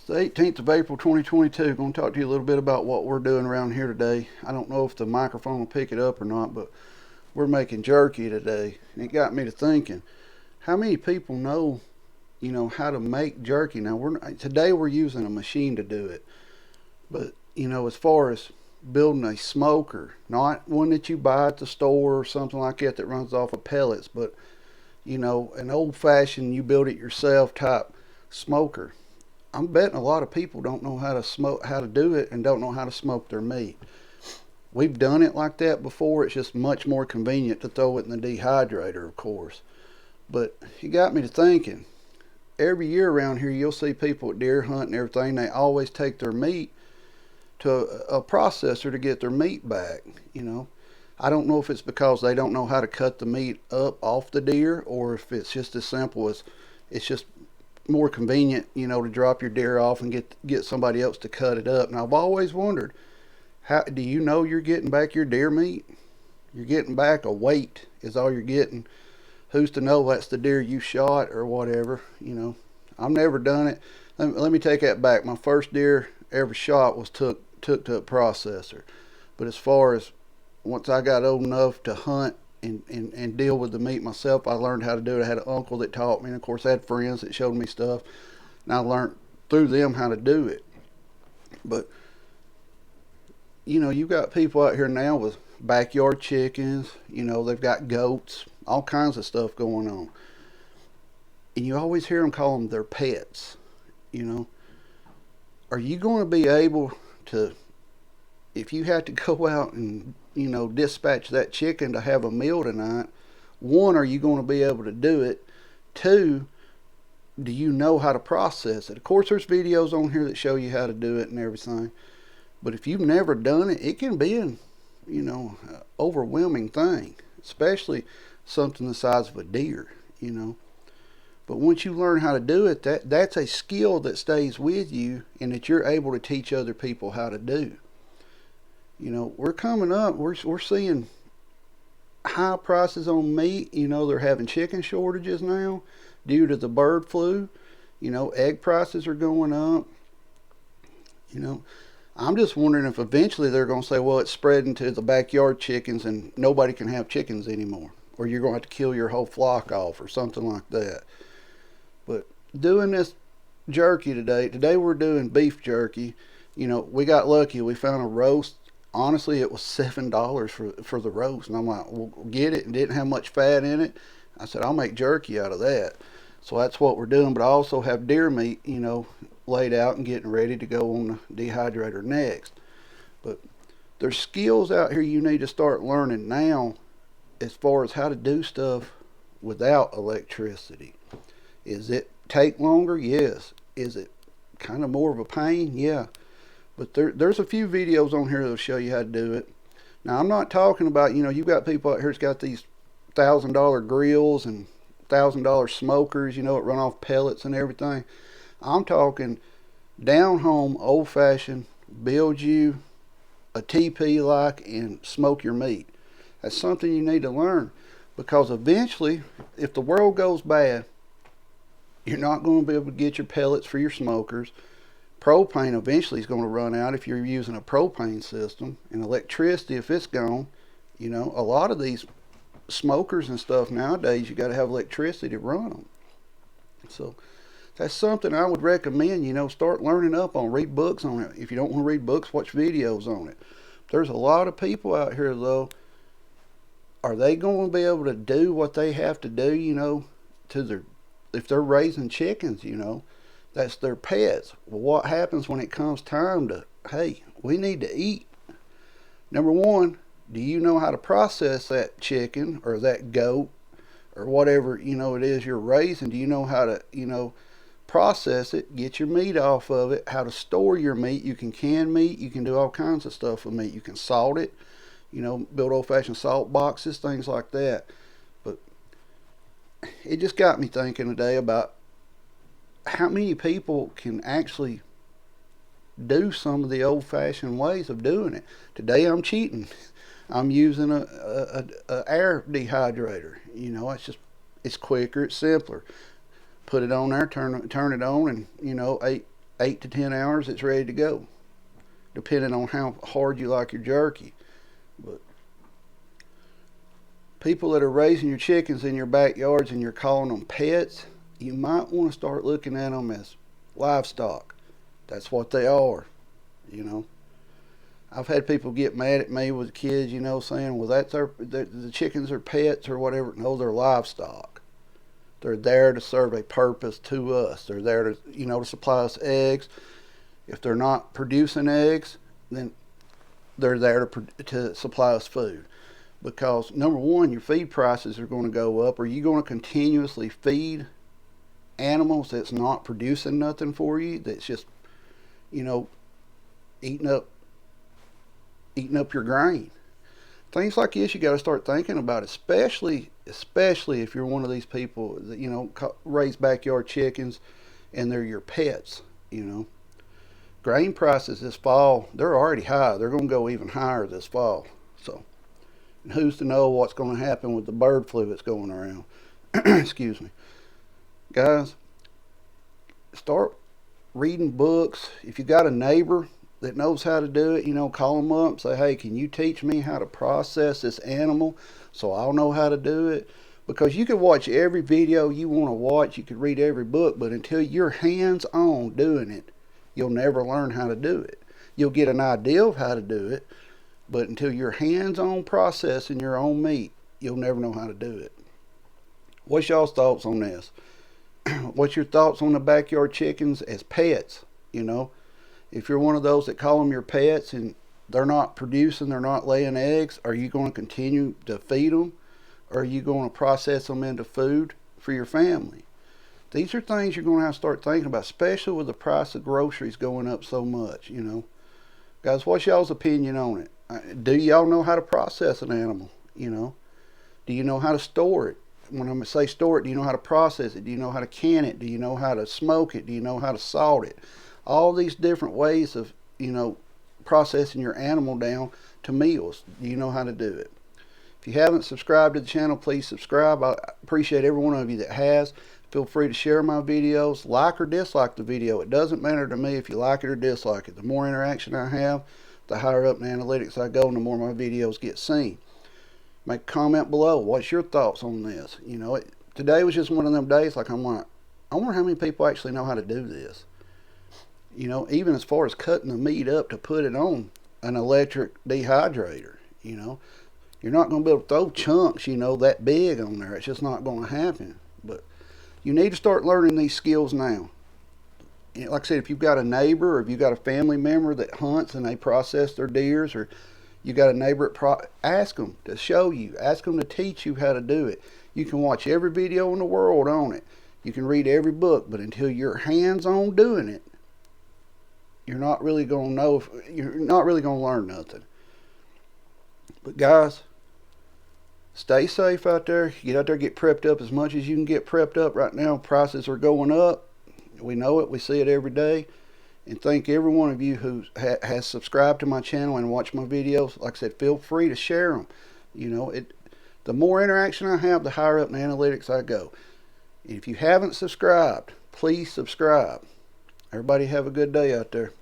The 18th of April 2022. Going to talk to you a little bit about what we're doing around here today. I don't know if the microphone will pick it up or not, but we're making jerky today. And it got me to thinking, how many people know, how to make jerky? Now, today we're using a machine to do it. But, as far as building a smoker, not one that you buy at the store or something like that runs off of pellets, but, an old-fashioned, you build it yourself type smoker. I'm betting a lot of people don't know how to do it, and don't know how to smoke their meat. We've done it like that before. It's just much more convenient to throw it in the dehydrator, of course. But it got me to thinking. Every year around here, you'll see people at deer hunt and everything. They always take their meat to a processor to get their meat back. I don't know if it's because they don't know how to cut the meat up off the deer, or if it's just as simple as it's just more convenient, to drop your deer off and get somebody else to cut it up. Now, I've always wondered, how do you know you're getting back your deer meat? You're getting back a weight is all you're getting. Who's to know that's the deer you shot or whatever? I've never done it. Let me take that back. My first deer ever shot was took to a processor. But as far as once I got old enough to hunt and deal with the meat myself, I learned how to do it. I had an uncle that taught me, and of course I had friends that showed me stuff, and I learned through them how to do it. But you've got people out here now with backyard chickens, they've got goats, all kinds of stuff going on, and you always hear them call them their pets. Are you going to be able to, if you had to go out and dispatch that chicken to have a meal tonight, one, are you going to be able to do it? Two, do you know how to process it? Of course, there's videos on here that show you how to do it and everything. But if you've never done it, it can be an, overwhelming thing, especially something the size of a deer, But once you learn how to do it, that's a skill that stays with you and that you're able to teach other people how to do. We're coming up, we're seeing high prices on meat. They're having chicken shortages now due to the bird flu. Egg prices are going up. I'm just wondering if eventually they're going to say, well, it's spreading to the backyard chickens and nobody can have chickens anymore. Or you're going to have to kill your whole flock off or something like that. But doing this jerky today we're doing beef jerky. We got lucky. We found a roast. Honestly, it was $7 for the roast. And I'm like, well, get it. It didn't have much fat in it. I said, I'll make jerky out of that. So that's what we're doing. But I also have deer meat, laid out and getting ready to go on the dehydrator next. But there's skills out here you need to start learning now as far as how to do stuff without electricity. Is it take longer? Yes. Is it kind of more of a pain? Yeah. But there's a few videos on here that'll show you how to do it. Now, I'm not talking about, you've got people out here that's got these $1,000 grills and $1,000 smokers, that run off pellets and everything. I'm talking down home, old fashioned, build you a TP like and smoke your meat. That's something you need to learn, because eventually, if the world goes bad, you're not going to be able to get your pellets for your smokers. Propane eventually is going to run out if you're using a propane system, and electricity, if it's gone, a lot of these smokers and stuff nowadays, you got to have electricity to run them. So that's something I would recommend. Start learning up on, read books on it. If you don't want to read books, watch videos on it. There's a lot of people out here though. Are they going to be able to do what they have to do, if they're raising chickens, that's their pets. Well, what happens when it comes time to, hey, we need to eat? Number one, do you know how to process that chicken or that goat or whatever, it is you're raising? Do you know how to, process it, get your meat off of it, how to store your meat? You can can meat, you can do all kinds of stuff with meat. You can salt it, build old-fashioned salt boxes, things like that. But it just got me thinking today about how many people can actually do some of the old-fashioned ways of doing it. Today I'm cheating. I'm using a air dehydrator. It's quicker, it's simpler. Put it on there, turn it on, and 8 to 10 hours, it's ready to go, depending on how hard you like your jerky. But people that are raising your chickens in your backyards and you're calling them pets, you might want to start looking at them as livestock. That's what they are, you know. I've had people get mad at me with kids, saying, well, the chickens are pets or whatever. No, they're livestock. They're there to serve a purpose to us. They're there to, to supply us eggs. If they're not producing eggs, then they're there to supply us food. Because, number one, your feed prices are going to go up. Are you going to continuously feed animals that's not producing nothing for you, that's just, eating up your grain? Things like this you got to start thinking about, especially if you're one of these people that raise backyard chickens and they're your pets. Grain prices this fall, they're already high. They're going to go even higher this fall. So, and who's to know what's going to happen with the bird flu that's going around? Excuse me, guys. Start reading books. If you got a neighbor that knows how to do it, call them up and say, hey, can you teach me how to process this animal so I'll know how to do it? Because you could watch every video you want to watch, you could read every book, but until you're hands-on doing it, you'll never learn how to do it. You'll get an idea of how to do it, but until you're hands-on processing your own meat, you'll never know how to do it. What's y'all's thoughts on this? What's your thoughts on the backyard chickens as pets? If you're one of those that call them your pets and they're not producing, they're not laying eggs, are you going to continue to feed them? Or are you going to process them into food for your family? These are things you're going to have to start thinking about, especially with the price of groceries going up so much, Guys, what's y'all's opinion on it? Do y'all know how to process an animal? Do you know how to store it? When I say store it, do you know how to process it? Do you know how to can it? Do you know how to smoke it? Do you know how to salt it? All these different ways of, processing your animal down to meals. Do you know how to do it? If you haven't subscribed to the channel, please subscribe. I appreciate every one of you that has. Feel free to share my videos, like or dislike the video. It doesn't matter to me if you like it or dislike it. The more interaction I have, the higher up in the analytics I go and the more my videos get seen. Make a comment below. What's your thoughts on this? Today was just one of them days like I wonder how many people actually know how to do this. Even as far as cutting the meat up to put it on an electric dehydrator, you're not going to be able to throw chunks, that big on there. It's just not going to happen. But you need to start learning these skills now. Like I said, if you've got a neighbor or if you've got a family member that hunts and they process their deers, or you got a neighbor ask them to show you. Ask them to teach you how to do it. You can watch every video in the world on it. You can read every book, but until you're hands-on doing it, you're not really going to know. You're not really going to learn nothing. But guys, stay safe out there. Get out there, get prepped up as much as you can get prepped up. Right now, prices are going up. We know it. We see it every day. And thank every one of you who has subscribed to my channel and watched my videos. Like I said, feel free to share them. The more interaction I have, the higher up in the analytics I go. And if you haven't subscribed, please subscribe. Everybody have a good day out there.